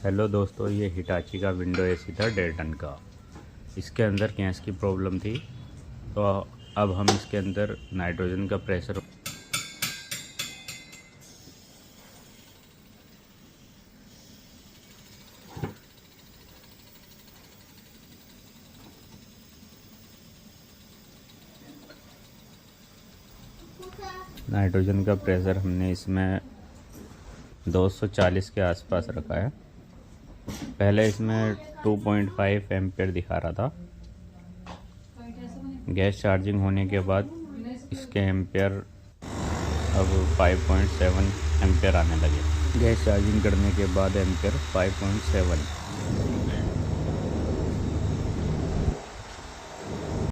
Hello दोस्तों, ये Hitachi का विंडो एसी था 1.5 टन का। इसके अंदर गैस की प्रॉब्लम थी, तो अब हम इसके अंदर नाइट्रोजन का प्रेशर हमने इसमें 240 के आसपास रखा है। पहले इसमें 2.5 एम्पियर दिखा रहा था। गैस चार्जिंग होने के बाद इसके एम्पियर अब 5.7 एम्पियर आने लगे। गैस चार्जिंग करने के बाद एम्पियर 5.7।